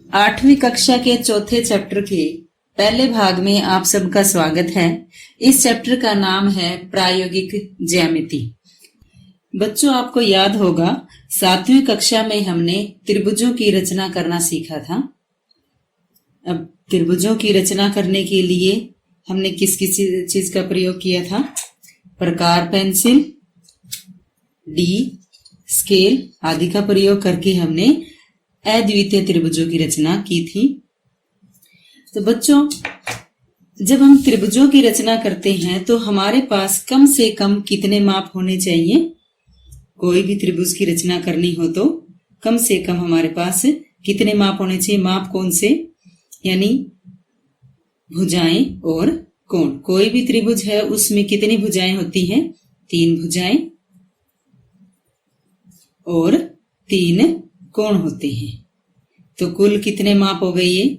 8वीं कक्षा के चौथे चैप्टर के पहले भाग में आप सबका स्वागत है। इस चैप्टर का नाम है प्रायोगिक ज्यामिति। बच्चों, आपको याद होगा 7वीं कक्षा में हमने त्रिभुजों की रचना करना सीखा था। अब त्रिभुजों की रचना करने के लिए हमने किस किस चीज का प्रयोग किया था? प्रकार पेंसिल, डी, स्केल आदि का प्रयोग करके हमने अद्वितीय त्रिभुजों की रचना की थी। तो बच्चों, जब हम त्रिभुजों की रचना करते हैं तो हमारे पास कम से कम कितने माप होने चाहिए? कोई भी त्रिभुज की रचना करनी हो तो कम से कम हमारे पास कितने माप होने चाहिए? माप कौन से? यानी भुजाएं और कोण। कोई भी त्रिभुज है उसमें कितनी भुजाएं होती हैं? 3 भुजाएं और 3 कोण होते हैं। तो कुल कितने माप हो गए? ये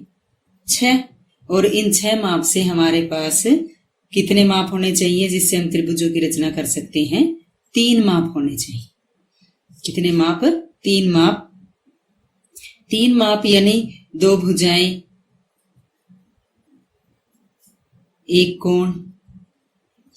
6। और इन 6 माप से हमारे पास कितने माप होने चाहिए जिससे हम त्रिभुजों की रचना कर सकते हैं? 3 माप होने चाहिए। कितने माप? 3 माप। 3 माप यानी 2 भुजाएं, 1 कोण,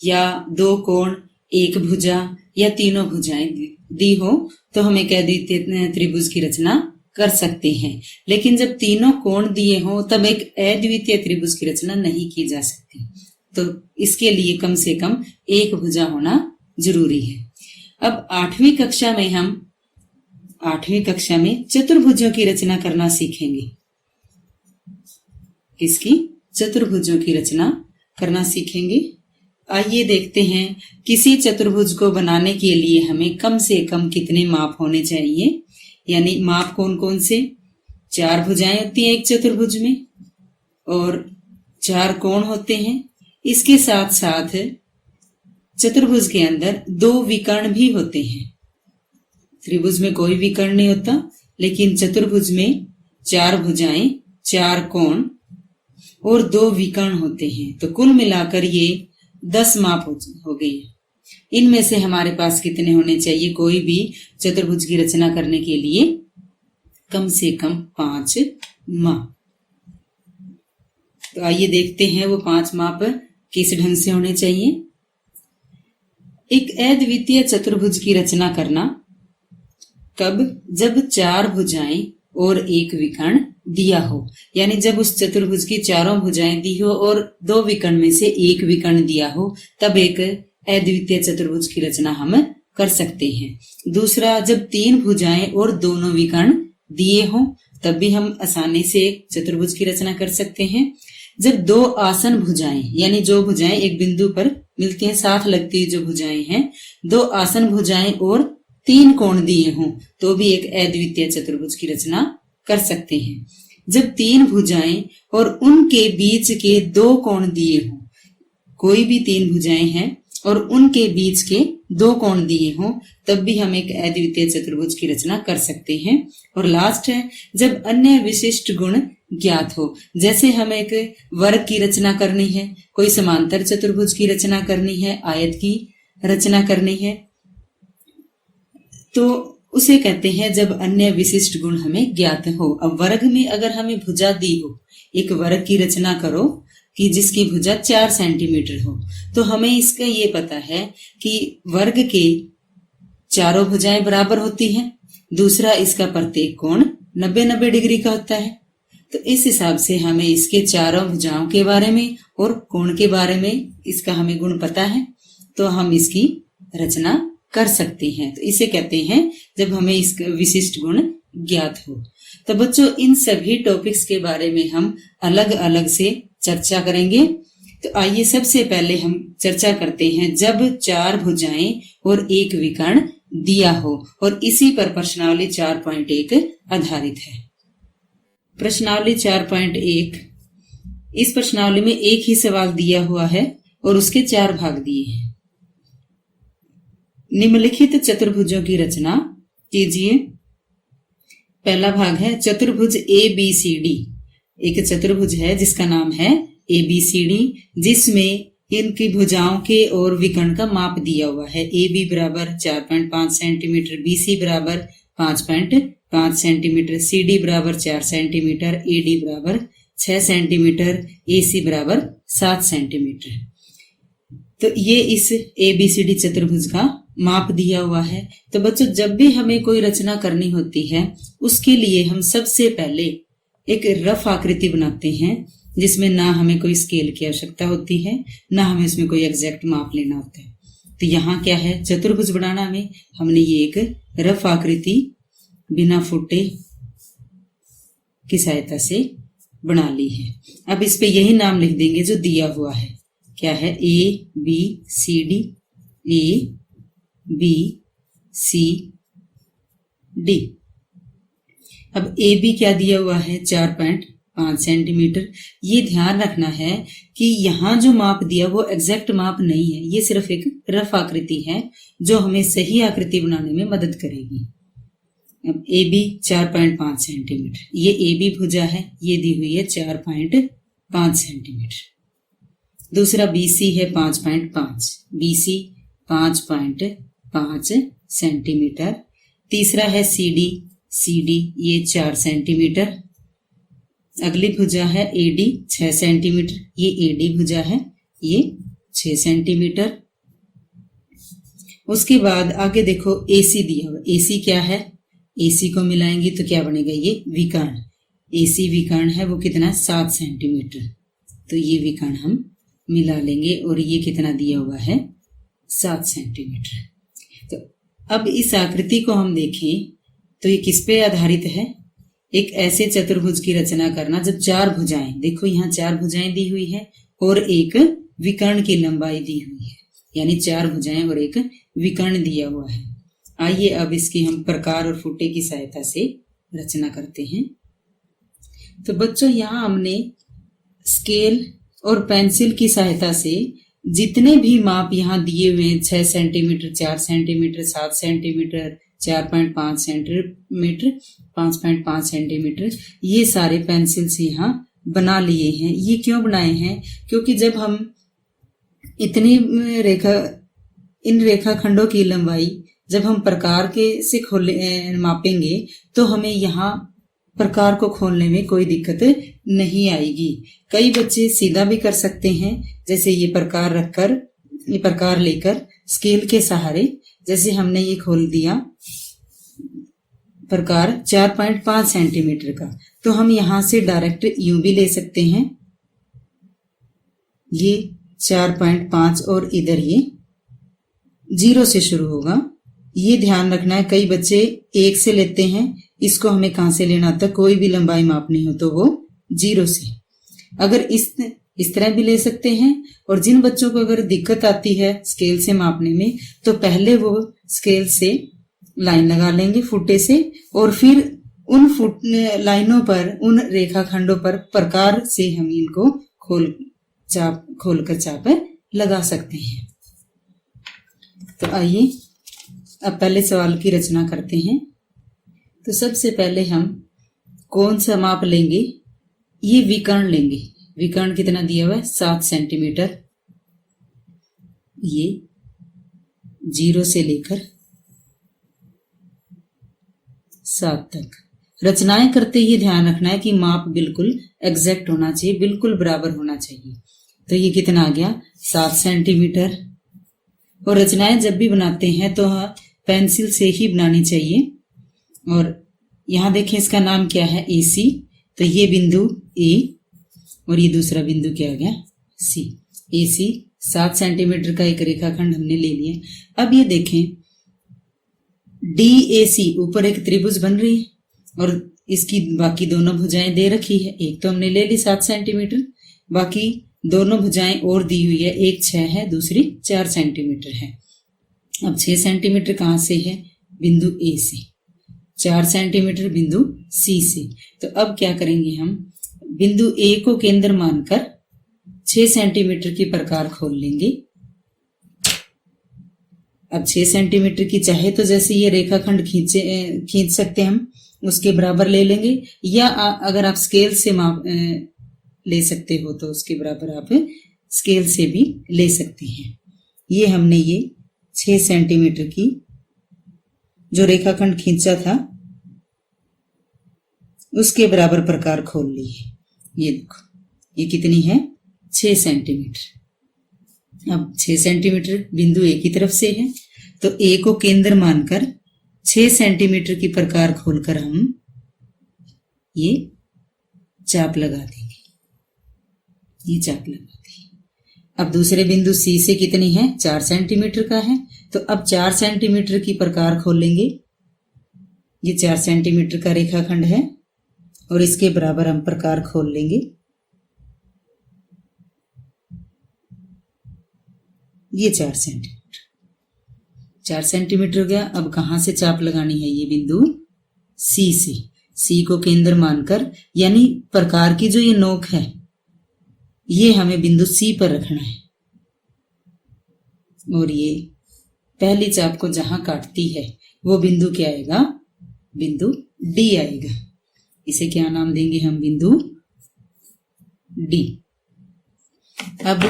या 2 कोण, 1 भुजा, या तीनों भुजाएं दी हो तो हम एक अद्वितीय त्रिभुज की रचना कर सकते हैं। लेकिन जब तीनों कोण दिए हो तब एक अद्वितीय त्रिभुज की रचना नहीं की जा सकती। तो इसके लिए कम से कम 1 भुजा होना जरूरी है। अब 8वीं कक्षा में चतुर्भुजों की रचना करना सीखेंगे। किसकी? चतुर्भुजों की रचना करना सीखेंगे। आइए देखते हैं किसी चतुर्भुज को बनाने के लिए हमें कम से कम कितने माप होने चाहिए। यानी माप कौन कौन से? 4 भुजाएं होती हैं एक चतुर्भुज में और 4 कोण होते हैं। इसके साथ साथ चतुर्भुज के अंदर 2 विकर्ण भी होते हैं। त्रिभुज में कोई विकर्ण नहीं होता, लेकिन चतुर्भुज में 4 भुजाएं, 4 कोण और 2 विकर्ण होते हैं। तो कुल मिलाकर ये 10 माप हो गई। इनमें से हमारे पास कितने होने चाहिए? कोई भी चतुर्भुज की रचना करने के लिए कम से कम 5 माप। तो आइए देखते हैं वो 5 माप किस ढंग से होने चाहिए। एक अद्वितीय चतुर्भुज की रचना करना कब? जब 4 भुजाएं और 1 विकर्ण दिया हो। यानी जब उस चतुर्भुज की 4 भुजाएं दी हो और 2 विकर्ण में से 1 विकर्ण दिया हो, तब एक अद्वितीय चतुर्भुज की रचना हम कर सकते हैं। दूसरा, जब 3 भुजाएं और दोनों विकर्ण दिए हो तब भी हम आसानी से एक चतुर्भुज की रचना कर सकते हैं। जब 2 आसन भुजाएं, यानी जो भुजाएं एक बिंदु पर मिलती हैं, साथ लगती हुई जो भुजाएं हैं, 2 आसन भुजाएं और 3 कोण दिए हों तो भी एक अद्वितीय चतुर्भुज की रचना कर सकते हैं। जब 3 भुजाएं और उनके बीच के 2 कोण दिए हों, कोई भी 3 भुजाएं हैं और उनके बीच के 2 कोण दिए हों, तब भी हम एक अद्वितीय चतुर्भुज की रचना कर सकते हैं। और लास्ट है, जब अन्य विशिष्ट गुण ज्ञात हो। जैसे हमें एक वर्ग की रचना करनी है, कोई समांतर चतुर्भुज की रचना करनी है, आयत की रचना करनी है, तो उसे कहते हैं जब अन्य विशिष्ट गुण हमें ज्ञात हो। अब वर्ग में अगर हमें भुजा दी हो, एक वर्ग की रचना करो कि जिसकी भुजा 4 सेंटीमीटर हो, तो हमें इसका ये पता है कि वर्ग के चारों भुजाएं बराबर होती हैं। दूसरा, इसका प्रत्येक कोण 90-90 डिग्री का होता है। तो इस हिसाब से हमें इसके चारों भुजाओं के बारे में और कोण के बारे में इसका हमें गुण पता है, तो हम इसकी रचना कर सकते हैं। तो इसे कहते हैं जब हमें इसका विशिष्ट गुण ज्ञात हो। तो बच्चों, इन सभी टॉपिक्स के बारे में हम अलग अलग से चर्चा करेंगे। तो आइए सबसे पहले हम चर्चा करते हैं जब 4 भुजाएं और 1 विकर्ण दिया हो, और इसी पर प्रश्नावली 4.1 आधारित है। प्रश्नावली 4.1, इस प्रश्नावली में एक ही सवाल दिया हुआ है और उसके 4 भाग दिए हैं। निम्नलिखित चतुर्भुजों की रचना कीजिए। पहला भाग है चतुर्भुज ABCD। एक चतुर्भुज है जिसका नाम है ABCD, जिसमें इनकी भुजाओं के और विकर्ण का माप दिया हुआ है। AB बराबर 4.5 सेंटीमीटर, BC बराबर 5.5 सेंटीमीटर, CD बराबर 4 सेंटीमीटर, AD बराबर 6 सेंटीमीटर, AC बराबर 7 सेंटीमीटर। तो ये इस ABCD चतुर्भुज का माप दिया हुआ है। तो बच्चों जब भी हमें कोई रचना करनी होती है उसके लिए हम सबसे पहले एक रफ आकृति बनाते हैं जिसमें ना हमें कोई स्केल की आवश्यकता होती है, ना हमें इसमें कोई एग्जैक्ट माप लेना होता है। तो यहाँ क्या है, चतुर्भुज बनाना में हमने ये एक रफ आकृति बिना फुटे की सहायता से बना ली है। अब इस पे यही नाम लिख देंगे जो दिया हुआ है। क्या है, ABCD, ABCD। अब AB क्या दिया हुआ है, 4.5 सेंटीमीटर। ये ध्यान रखना है कि यहाँ जो माप दिया वो एग्जैक्ट माप नहीं है, ये सिर्फ एक रफ आकृति है जो हमें सही आकृति बनाने में मदद करेगी। अब AB 4.5 सेंटीमीटर, ये AB भुजा है, ये दी हुई है 4.5 सेंटीमीटर। दूसरा BC है 5.5, BC 5.5 सेंटीमीटर। तीसरा है CD ये 4 सेंटीमीटर। अगली भुजा है AD 6 सेंटीमीटर, ये AD भुजा है, ये 6 सेंटीमीटर। उसके बाद आगे देखो AC दिया हुआ, AC क्या है, AC को मिलाएंगे तो क्या बनेगा, ये विकर्ण। AC विकर्ण है वो कितना, 7 सेंटीमीटर। तो ये विकर्ण हम मिला लेंगे और ये कितना दिया हुआ है, 7 सेंटीमीटर। तो अब इस आकृति को हम देखें तो ये किस पे आधारित है, एक ऐसे चतुर्भुज की रचना करना जब 4 भुजाएं, देखो यहाँ 4 भुजाएं दी हुई है और एक विकर्ण की लंबाई दी हुई है, यानी 4 भुजाएं और एक विकर्ण दिया हुआ है। आइए अब इसकी हम प्रकार और फुटे की सहायता से रचना करते हैं। तो बच्चों यहाँ हमने स्केल और पेंसिल की सहायता से जितने भी माप यहाँ दिए हुए हैं, 6 centimetre, 4 centimetre, 7 centimetre, 4.5 centimetre, 5.5 centimetre, ये सारे पेंसिल से यहाँ बना लिए हैं। ये क्यों बनाए हैं, क्योंकि जब हम इन रेखाखंडों की लंबाई जब हम प्रकार के से मापेंगे तो हमें यहाँ प्रकार को खोलने में कोई दिक्कत नहीं आएगी। कई बच्चे सीधा भी कर सकते हैं, जैसे ये प्रकार लेकर स्केल के सहारे, जैसे हमने ये खोल दिया प्रकार 4.5 सेंटीमीटर का, तो हम यहां से डायरेक्ट यूं भी ले सकते हैं, ये 4.5 और इधर ये 0 से शुरू होगा। ये ध्यान रखना है, कई बच्चे 1 से लेते हैं, इसको हमें कहां से लेना होता है, कोई भी लंबाई मापनी हो तो वो 0 से। अगर इस तरह भी ले सकते हैं, और जिन बच्चों को अगर दिक्कत आती है स्केल से मापने में तो पहले वो स्केल से लाइन लगा लेंगे फुटे से, और फिर उन लाइनों पर, उन रेखाखंडों पर प्रकार से हम इनको खोलकर चाप लगा सकते हैं। तो आइए अब पहले सवाल की रचना करते हैं। तो सबसे पहले हम कौन सा माप लेंगे, ये विकर्ण लेंगे। विकर्ण कितना दिया हुआ है, 7 सेंटीमीटर। ये 0 से लेकर 7 तक। रचनाएं करते ये ध्यान रखना है कि माप बिल्कुल एग्जैक्ट होना चाहिए, बिल्कुल बराबर होना चाहिए। तो ये कितना आ गया, 7 सेंटीमीटर। और रचनाएं जब भी बनाते हैं तो पेंसिल से ही बनानी चाहिए। और यहां देखें इसका नाम क्या है, AC। तो ये बिंदु A और ये दूसरा बिंदु क्या आ गया, C। AC 7 सेंटीमीटर का एक रेखाखंड हमने ले लिया। अब ये देखें DAC, ऊपर एक त्रिभुज बन रही है और इसकी बाकी दोनों भुजाएं दे रखी है। एक तो हमने ले ली 7 सेंटीमीटर, बाकी दोनों भुजाएं और दी हुई है, एक 6 है, दूसरी 4 सेंटीमीटर है। अब 6 सेंटीमीटर कहां से है, बिंदु A से, 4 सेंटीमीटर बिंदु C से। तो अब क्या करेंगे, हम बिंदु A को केंद्र मानकर 6 सेंटीमीटर की प्रकार खोल लेंगे। अब 6 सेंटीमीटर की चाहे तो जैसे ये रेखाखंड खींच सकते हैं, हम उसके बराबर ले लेंगे, या अगर आप स्केल से माप ले सकते हो तो उसके बराबर आप स्केल से भी ले सकते हैं। ये हमने ये 6 सेंटीमीटर की जो रेखाखंड खींचा था उसके बराबर प्रकार खोल लिए। ये देखो, ये कितनी है? 6 सेंटीमीटर। अब 6 सेंटीमीटर बिंदु ए की तरफ से है, तो ए को केंद्र मानकर 6 सेंटीमीटर की प्रकार खोलकर हम ये चाप लगा देंगे। ये चाप लगा दी। अब दूसरे बिंदु सी से कितनी है? 4 सेंटीमीटर का है, तो अब 4 सेंटीमीटर की प्रकार खोलेंगे। ये 4 सेंटीमीटर का रेखाखंड है और इसके बराबर हम प्रकार खोल लेंगे। ये 4 सेंटीमीटर, 4 सेंटीमीटर हो गया। अब कहां से चाप लगानी है? ये बिंदु सी से, सी को केंद्र मानकर, यानी प्रकार की जो ये नोक है ये हमें बिंदु सी पर रखना है। और ये पहली चाप को जहां काटती है वो बिंदु क्या आएगा? बिंदु डी आएगा। इसे क्या नाम देंगे हम? बिंदु डी। अब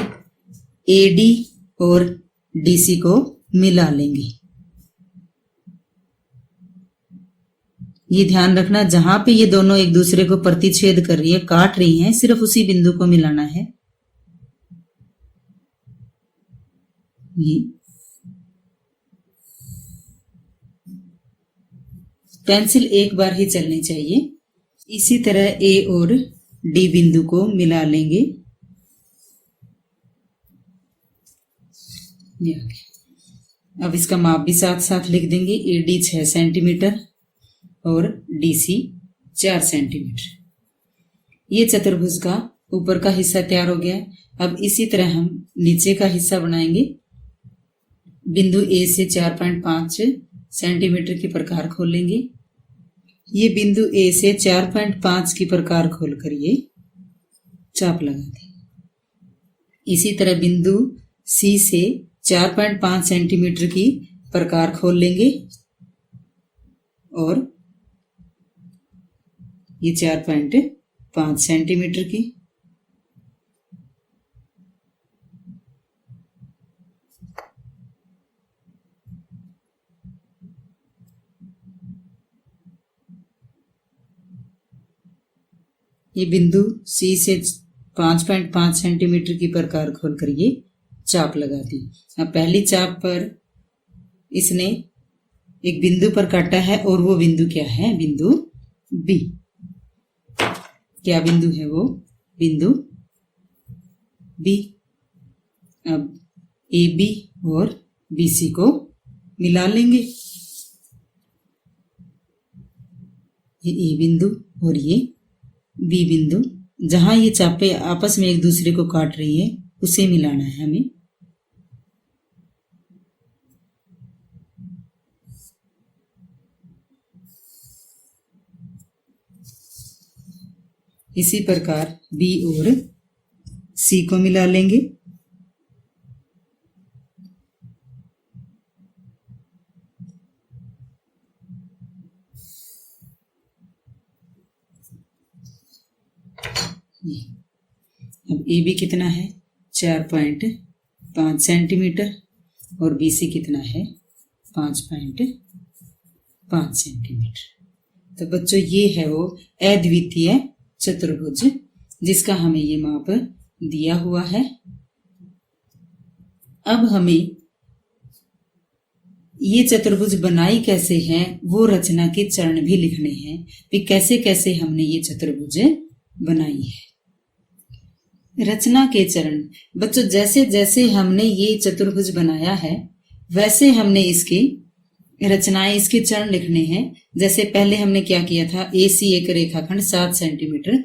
एडी और डीसी को मिला लेंगे। ये ध्यान रखना, जहां पे ये दोनों एक दूसरे को प्रतिच्छेद कर रही है, काट रही हैं, सिर्फ उसी बिंदु को मिलाना है। ये पेंसिल एक बार ही चलनी चाहिए। इसी तरह ए और डी बिंदु को मिला लेंगे। ये आ गया। अब इसका माप भी साथ साथ लिख देंगे। ए डी 6 सेंटीमीटर और डीसी 4 सेंटीमीटर। ये चतुर्भुज का ऊपर का हिस्सा तैयार हो गया। अब इसी तरह हम नीचे का हिस्सा बनाएंगे। बिंदु ए से 4.5 सेंटीमीटर की प्रकार खोलेंगे। ये बिंदु ए से 4.5 की प्रकार खोलकर ये चाप लगा दें। इसी तरह बिंदु सी से 4.5 सेंटीमीटर की प्रकार खोल लेंगे और ये 4.5 सेंटीमीटर की। ये बिंदु सी से 5.5 सेंटीमीटर की प्रकार खोलकर ये चाप लगा दी। अब पहली चाप पर इसने एक बिंदु पर काटा है और वो बिंदु क्या है? बिंदु बी। क्या बिंदु है वो? बिंदु बी। अब ए बी और बी सी को मिला लेंगे। ये ए बिंदु और ये बी बिंदु, जहां ये चापे आपस में एक दूसरे को काट रही है उसे मिलाना है हमें। इसी प्रकार बी और सी को मिला लेंगे। अब ए बी कितना है? 4.5 सेंटीमीटर और बी सी कितना है? 5.5 सेंटीमीटर। तो बच्चों ये है वो अद्वितीय चतुर्भुज जिसका हमें ये माप दिया हुआ है। अब हमें ये चतुर्भुज बनाई कैसे है वो रचना के चरण भी लिखने हैं कि कैसे कैसे हमने ये चतुर्भुज बनाई है। रचना के चरण बच्चों, जैसे जैसे हमने ये चतुर्भुज बनाया है वैसे हमने इसकी रचनाएं, इसके चरण लिखने हैं। जैसे पहले हमने क्या किया था? ए सी एक रेखाखंड 7 सेंटीमीटर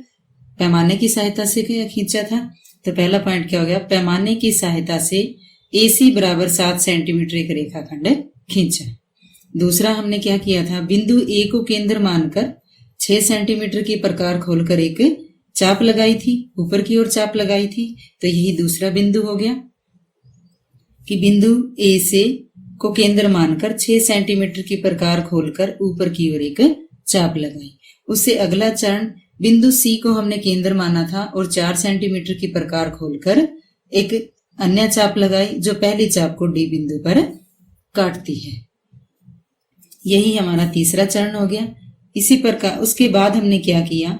पैमाने की सहायता से खींचा था। तो पहला पॉइंट क्या हो गया? पैमाने की सहायता से ए सी बराबर 7 सेंटीमीटर एक रेखाखंड खींचा। दूसरा हमने क्या किया था? बिंदु ए को केंद्र मानकर 6 सेंटीमीटर की प्रकार खोलकर एक चाप लगाई थी, ऊपर की ओर चाप लगाई थी। तो यही दूसरा बिंदु हो गया कि बिंदु ए से को केंद्र मानकर 6 सेंटीमीटर की प्रकार खोलकर ऊपर की ओर एक चाप लगाई। उससे अगला चरण बिंदु सी को हमने केंद्र माना था और 4 सेंटीमीटर की प्रकार खोलकर एक अन्य चाप लगाई जो पहली चाप को डी बिंदु पर काटती है। यही हमारा तीसरा चरण हो गया। इसी प्रकार उसके बाद हमने क्या किया,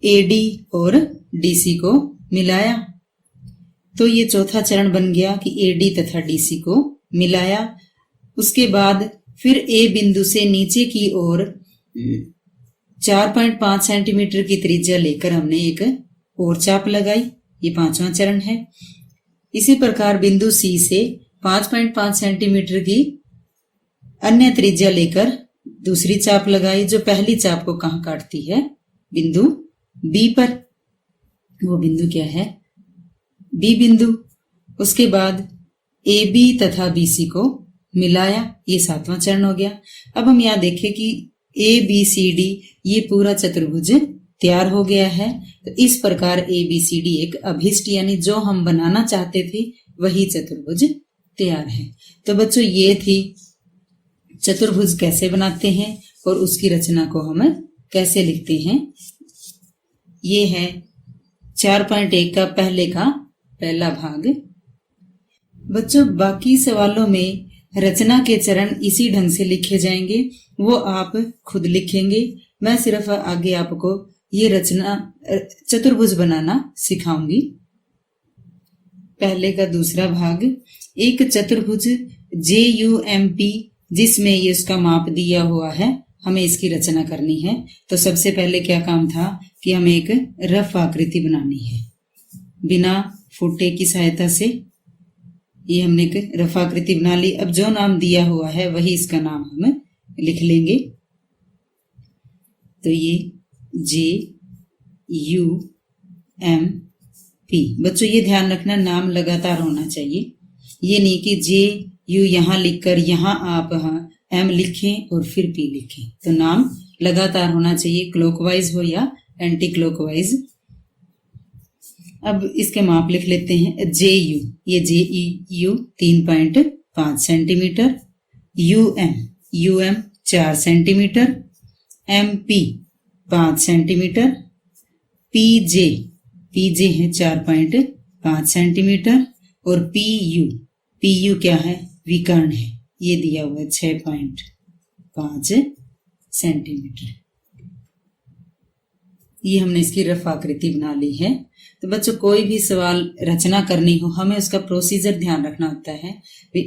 एडी और डीसी को मिलाया। तो ये चौथा चरण बन गया कि एडी तथा डीसी को मिलाया। उसके बाद फिर ए बिंदु से नीचे की ओर 4.5 सेंटीमीटर की त्रिज्या लेकर हमने एक और चाप लगाई। ये पांचवा चरण है। इसी प्रकार बिंदु सी से 5.5 सेंटीमीटर की अन्य त्रिज्या लेकर दूसरी चाप लगाई, जो पहली चाप को कहाँ काटती है, बिंदु बी पर। वो बिंदु क्या है, बी बिंदु। उसके बाद ए बी तथा बी सी को मिलाया। ये सातवां चरण हो गया। अब हम यहाँ देखें कि ए बी सी डी ये पूरा चतुर्भुज तैयार हो गया है। तो इस प्रकार ए बी सी डी एक अभिष्ट यानी जो हम बनाना चाहते थे वही चतुर्भुज तैयार है। तो बच्चों ये थी चतुर्भुज कैसे बनाते हैं और उसकी रचना को हम कैसे लिखते हैं। ये है 4.1 का पहला भाग। बच्चों बाकी सवालों में रचना के चरण इसी ढंग से लिखे जाएंगे, वो आप खुद लिखेंगे। मैं सिर्फ आगे आपको ये रचना चतुर्भुज बनाना सिखाऊंगी। पहले का दूसरा भाग, एक चतुर्भुज JUMP जिसमें ये इसका माप दिया हुआ है, हमें इसकी रचना करनी है। तो सबसे पहले क्या काम था कि हमें एक रफ आकृति बनानी है बिना फुटे की सहायता से। ये हमने एक रफ आकृति बना ली। अब जो नाम दिया हुआ है वही इसका नाम हम लिख लेंगे। तो ये JUMP। बच्चों ये ध्यान रखना नाम लगातार होना चाहिए। ये नहीं कि JU यहां लिखकर यहां आप M लिखें और फिर P लिखें। तो नाम लगातार होना चाहिए, क्लॉकवाइज हो या एंटी क्लॉकवाइज। अब इसके माप लिख लेते हैं। JU, ये JU 3.5 centimetre, UM 4 centimetre, MP 5 centimetre, PJ है 4.5 सेंटीमीटर और PU क्या है, विकर्ण है, ये दिया हुआ है 6.5 सेंटीमीटर। ये हमने इसकी रफ आकृति बना ली है। तो बच्चों कोई भी सवाल रचना करनी हो हमें उसका प्रोसीजर ध्यान रखना होता है।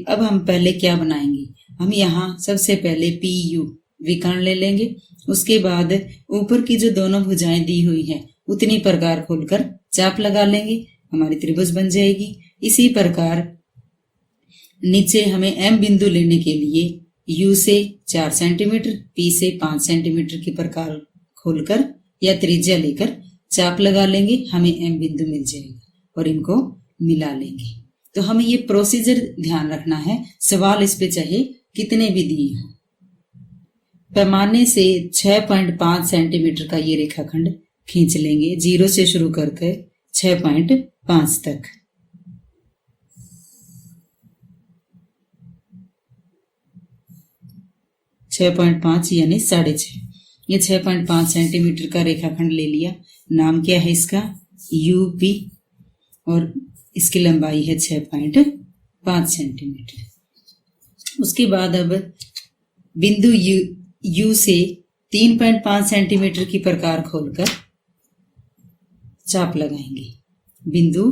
अब हम पहले क्या बनाएंगे, हम यहाँ सबसे पहले PU विकर्ण ले लेंगे। उसके बाद ऊपर की जो दोनों भुजाएं दी हुई हैं उतनी प्रकार खोलकर चाप लगा लेंगे, हमारी त्रिभुज बन जाएगी। इसी प्रकार नीचे हमें M बिंदु लेने के लिए U से 4 सेंटीमीटर, P से 5 सेंटीमीटर की प्रकार खोलकर या त्रिज्या लेकर चाप लगा लेंगे, हमें M बिंदु मिल जाएगा और इनको मिला लेंगे। तो हमें ये प्रोसीजर ध्यान रखना है, सवाल इस पे चाहे कितने भी दिए हों। पैमाने से 6.5 सेंटीमीटर का ये रेखाखंड खींच लेंगे, 0 से शुरू करके 6.5 तक। छह 6.5 यानी 6.5। ये 6.5 सेंटीमीटर का रेखाखंड ले लिया। नाम क्या है इसका, UP, और इसकी लंबाई है 6.5 सेंटीमीटर। उसके बाद अब बिंदु U से 3.5 सेंटीमीटर की प्रकार खोलकर चाप लगाएंगे। बिंदु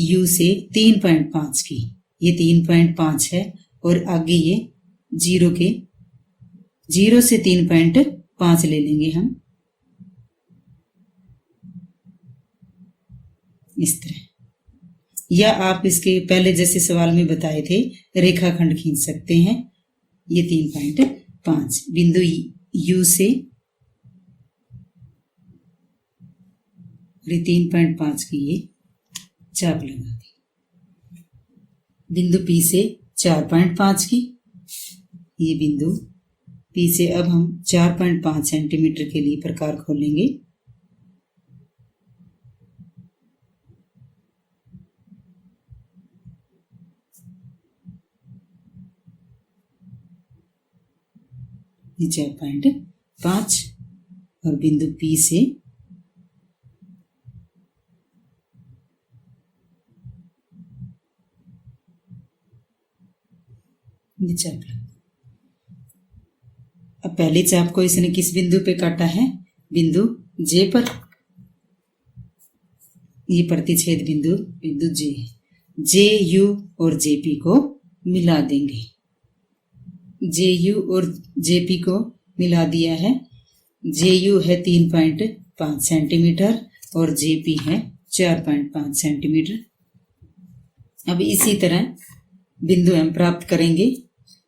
U से 3.5 की, ये 3.5 है और आगे ये 0 से 3.5 ले लेंगे हम, इस तरह। या आप इसके पहले जैसे सवाल में बताए थे रेखाखंड खींच सकते हैं। ये 3.5 बिंदु U से 3.5 की ये चाप लगा दी। बिंदु P से 4.5 की, ये बिंदु P से अब हम 4.5 सेंटीमीटर के लिए प्रकार खोलेंगे। ये 4.5 और बिंदु P से ये चाप लगा। अब पहली चाप को इसने किस बिंदु पे काटा है? बिंदु जे पर। ये प्रतिच्छेद बिंदु बिंदु जे है। जे यू और जेपी को मिला देंगे। जे यू और जेपी को मिला दिया है। जे यू है 3.5 सेंटीमीटर और जेपी है 4.5 सेंटीमीटर। अब इसी तरह बिंदु एम प्राप्त करेंगे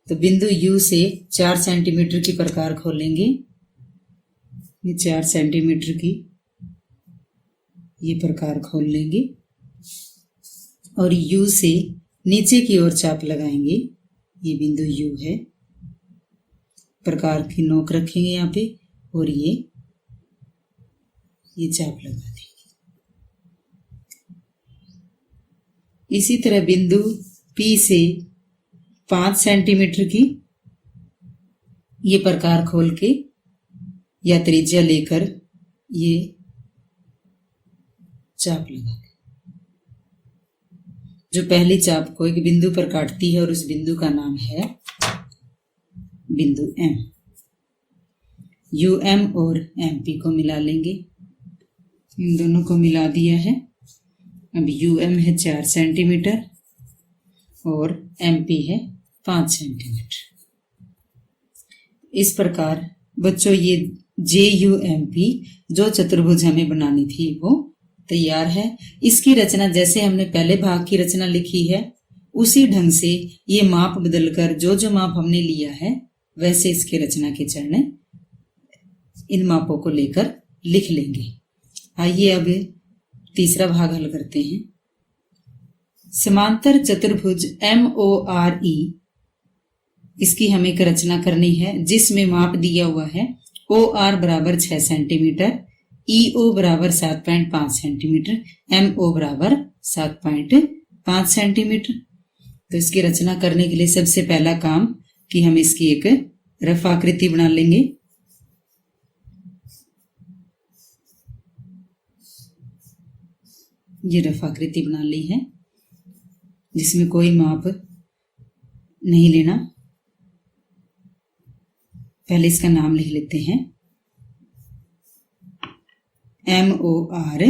तो बिंदु यू से 4 सेंटीमीटर की प्रकार खोलेंगे। ये 4 सेंटीमीटर की ये प्रकार खोल लेंगे और यू से नीचे की ओर चाप लगाएंगे। ये बिंदु यू है, प्रकार की नोक रखेंगे यहाँ पे और ये चाप लगा देंगे। इसी तरह बिंदु पी से 5 सेंटीमीटर की ये प्रकार खोल के या त्रिज्या लेकर ये चाप लगा दें। जो पहली चाप को एक बिंदु पर काटती है और उस बिंदु का नाम है बिंदु एम। यू एम और एम पी को मिला लेंगे। इन दोनों को मिला दिया है। अब यू एम है 4 सेंटीमीटर और एम पी है 5 सेंटीमीटर। इस प्रकार बच्चों ये जे यू एम पी जो चतुर्भुज हमें बनानी थी वो तैयार है। इसकी रचना जैसे हमने पहले भाग की रचना लिखी है उसी ढंग से ये माप बदलकर जो माप हमने लिया है वैसे इसके रचना के चरण इन मापों को लेकर लिख लेंगे। आइए अब तीसरा भाग हल करते हैं। समांतर चतुर्भुज MORE इसकी हमें एक रचना करनी है जिसमें माप दिया हुआ है OR बराबर 6 सेंटीमीटर, EO बराबर 7.5 सेंटीमीटर, MO बराबर 7.5 सेंटीमीटर। तो इसकी रचना करने के लिए सबसे पहला काम कि हम इसकी एक रफ आकृति बना लेंगे। ये रफ आकृति बना ली है जिसमें कोई माप नहीं लेना। पहले इसका नाम लिख लेते हैं MORE।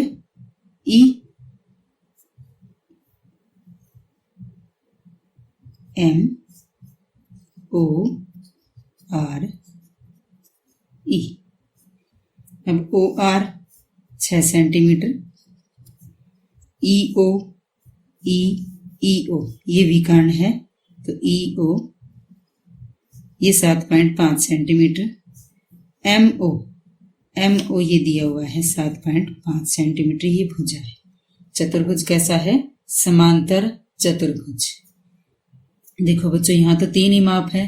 MORE। अब OR 6 सेंटीमीटर, EO ये विकर्ण है तो EO ये 7.5 सेंटीमीटर, MO ये दिया हुआ है 7.5 सेंटीमीटर। ये भुजा है। चतुर्भुज कैसा है? समांतर चतुर्भुज। देखो बच्चों यहाँ तो 3 ही माप है।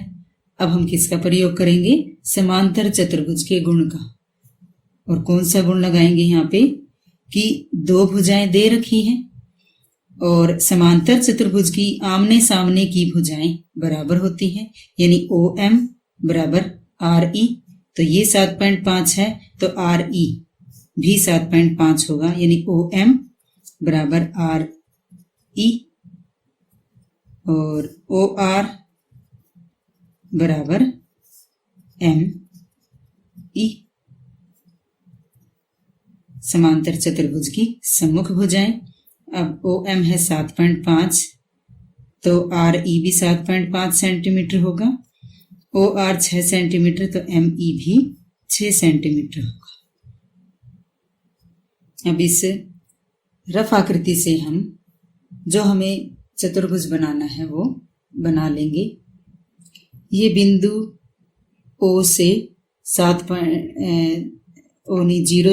अब हम किसका प्रयोग करेंगे? समांतर चतुर्भुज के गुण का। और कौन सा गुण लगाएंगे यहाँ पे कि 2 भुजाएं दे रखी हैं और समांतर चतुर्भुज की आमने सामने की भुजाएं बराबर होती हैं, यानी OM बराबर RE। तो ये 7.5 है तो RE भी 7.5 होगा, यानी OM बराबर RE और OR बराबर ME। समांतर चतुर्भुज की सम्मुख भुजाएं। अब OM है 7.5 तो RE भी 7.5 सेंटीमीटर होगा। OR 6 सेंटीमीटर तो ME भी 6 सेंटीमीटर होगा। अब इस रफ आकृति से हम जो हमें चतुर्भुज बनाना है वो बना लेंगे। ये बिंदु O से 0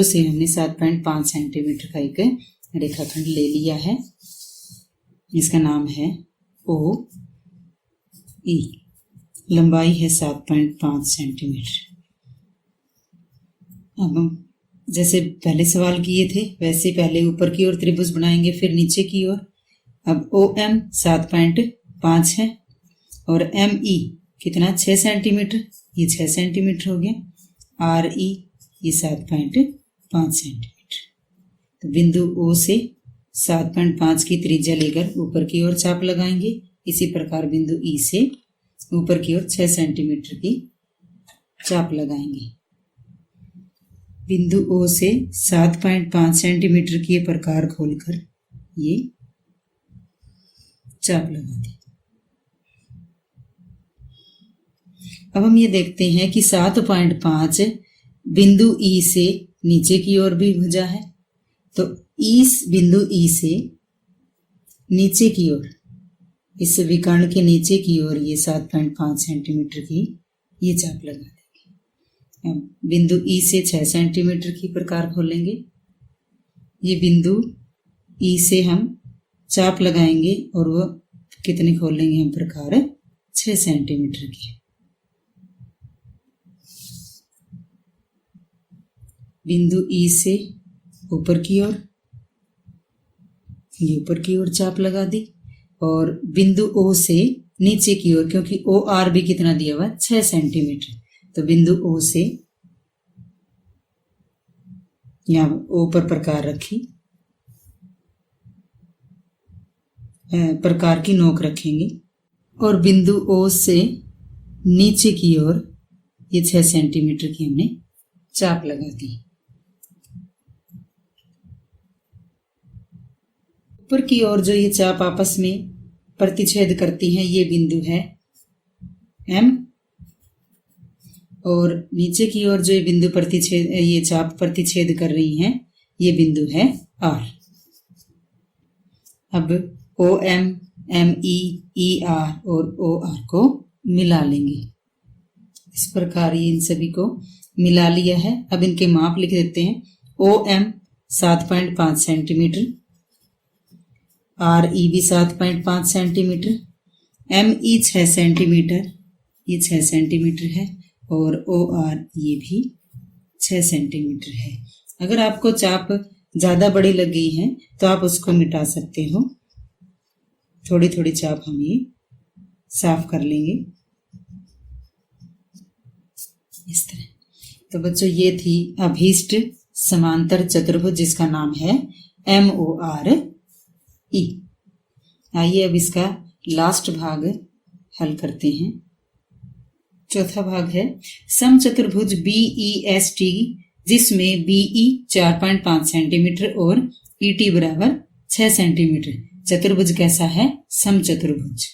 से हमने 7.5 सेंटीमीटर का एक रेखाखंड ले लिया है। इसका नाम है OE। लंबाई है 7.5 सेंटीमीटर। अब हम जैसे पहले सवाल किए थे वैसे पहले ऊपर की ओर त्रिभुज बनाएंगे फिर नीचे की ओर। अब OM 7.5 है और ME कितना? 6 सेंटीमीटर। ये 6 सेंटीमीटर हो गया। RE ये 7.5 सेंटीमीटर। तो बिंदु O से 7.5 की त्रिज्या लेकर ऊपर की ओर चाप लगाएंगे। इसी प्रकार बिंदु E से ऊपर की ओर 6 सेंटीमीटर की चाप लगाएंगे। बिंदु O से 7.5 सेंटीमीटर की प्रकार खोलकर ये चाप लगा दी। अब हम ये देखते हैं कि 7.5 बिंदु E से नीचे की ओर भी भुजा है, तो इस बिंदु E से नीचे की ओर, इस विकर्ण के नीचे की ओर ये 7.5 सेंटीमीटर की ये चाप लगा देंगे। अब बिंदु E से 6 सेंटीमीटर की प्रकार खोलेंगे। ये बिंदु E से हम चाप लगाएंगे और वो कितने खोलेंगे हम प्रकार 6 सेंटीमीटर की। बिंदु E से ऊपर की ओर, ये ऊपर की ओर चाप लगा दी, और बिंदु O से नीचे की ओर, क्योंकि OR भी कितना दिया हुआ 6 सेंटीमीटर, तो बिंदु O से यहाँ O पर प्रकार रखी, प्रकार की नोक रखेंगे, और बिंदु O से नीचे की ओर ये 6 सेंटीमीटर की हमने चाप लगा दी। ऊपर की ओर जो ये चाप आपस में प्रतिच्छेद करती हैं, ये बिंदु है M, और नीचे की ओर जो ये बिंदु प्रतिच्छेद, ये चाप प्रतिच्छेद कर रही हैं, ये बिंदु है R। अब OM, ME, ER और OR को मिला लेंगे। इस प्रकार ये इन सभी को मिला लिया है। अब इनके माप लिख देते हैं। OM 7.5 सेंटीमीटर, RE भी 7.5 सेंटीमीटर, ME 6 सेंटीमीटर, ये 6 सेंटीमीटर है, और OR ये भी 6 सेंटीमीटर है। अगर आपको चाप ज्यादा बड़ी लग गई है तो आप उसको मिटा सकते हो। थोड़ी थोड़ी चाप हम ये साफ कर लेंगे इस तरह। तो बच्चों ये थी अभीष्ट समांतर चतुर्भुज जिसका नाम है MORE। आइए अब इसका लास्ट भाग हल करते हैं। चौथा भाग है समचतुर्भुज BEST, जिसमें BE 4.5 सेंटीमीटर और ET बराबर 6 सेंटीमीटर। चतुर्भुज कैसा है? समचतुर्भुज।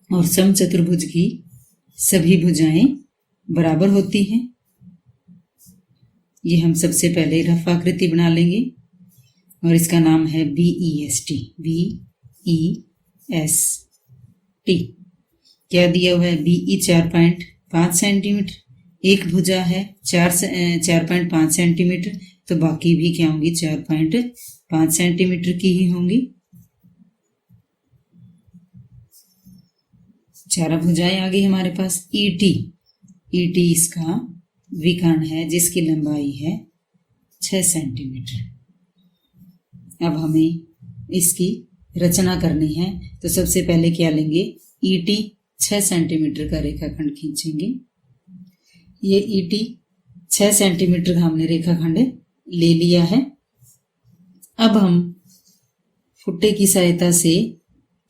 और समचतुर्भुज की सभी भुजाएं बराबर होती हैं। ये हम सबसे पहले रफ आकृति बना लेंगे और इसका नाम है BEST। BEST क्या दिया हुआ है? BE 4.5 सेंटीमीटर, एक भुजा है 4.5 सेंटीमीटर, तो बाकी भी क्या होंगी? 4.5 सेंटीमीटर की ही होंगी। चार भुजाएं आ गई हमारे पास। ET इसका विकर्ण है जिसकी लंबाई है 6 सेंटीमीटर। अब हमें इसकी रचना करनी है, तो सबसे पहले क्या लेंगे? ET 6 सेंटीमीटर का रेखाखंड खींचेंगे। ये ET 6 सेंटीमीटर का हमने रेखाखंड ले लिया है। अब हम फुट्टे की सहायता से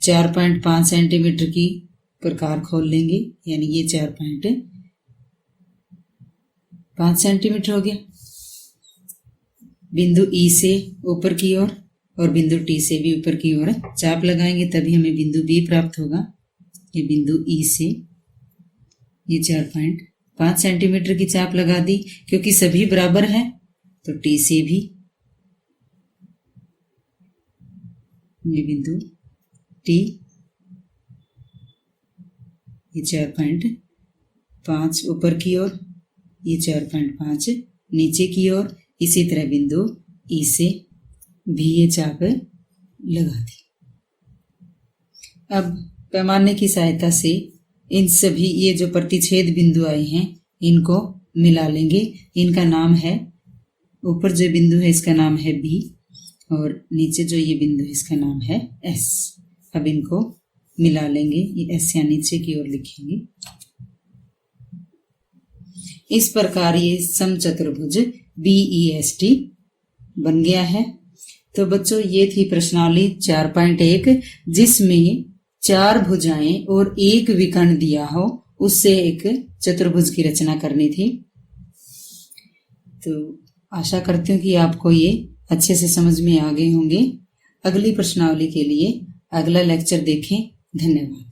4.5 सेंटीमीटर की प्रकार खोल लेंगे, यानी ये 4.5 सेंटीमीटर हो गया। बिंदु E से ऊपर की ओर और बिंदु T से भी ऊपर की ओर चाप लगाएंगे, तभी हमें बिंदु B प्राप्त होगा। ये बिंदु E से ये 4.5 सेंटीमीटर की चाप लगा दी, क्योंकि सभी बराबर है, तो T से भी ये बिंदु T ये 4.5 ऊपर की ओर, ये 4.5 नीचे की ओर। इसी तरह बिंदु E से भी ये चाप लगा दी। अब पैमाने की सहायता से इन सभी ये जो प्रतिच्छेद बिंदु आए हैं इनको मिला लेंगे। इनका नाम है, ऊपर जो बिंदु है इसका नाम है B और नीचे जो ये बिंदु है इसका नाम है S। अब इनको मिला लेंगे, ये S या नीचे की ओर लिखेंगे। इस प्रकार ये समचतुर्भुज BEST बन गया है। तो बच्चों ये थी प्रश्नावली 4.1, जिसमें 4 भुजाएं और एक विकर्ण दिया हो उससे एक चतुर्भुज की रचना करनी थी। तो आशा करती हूँ कि आपको ये अच्छे से समझ में आ गए होंगे। अगली प्रश्नावली के लिए अगला लेक्चर देखें। धन्यवाद।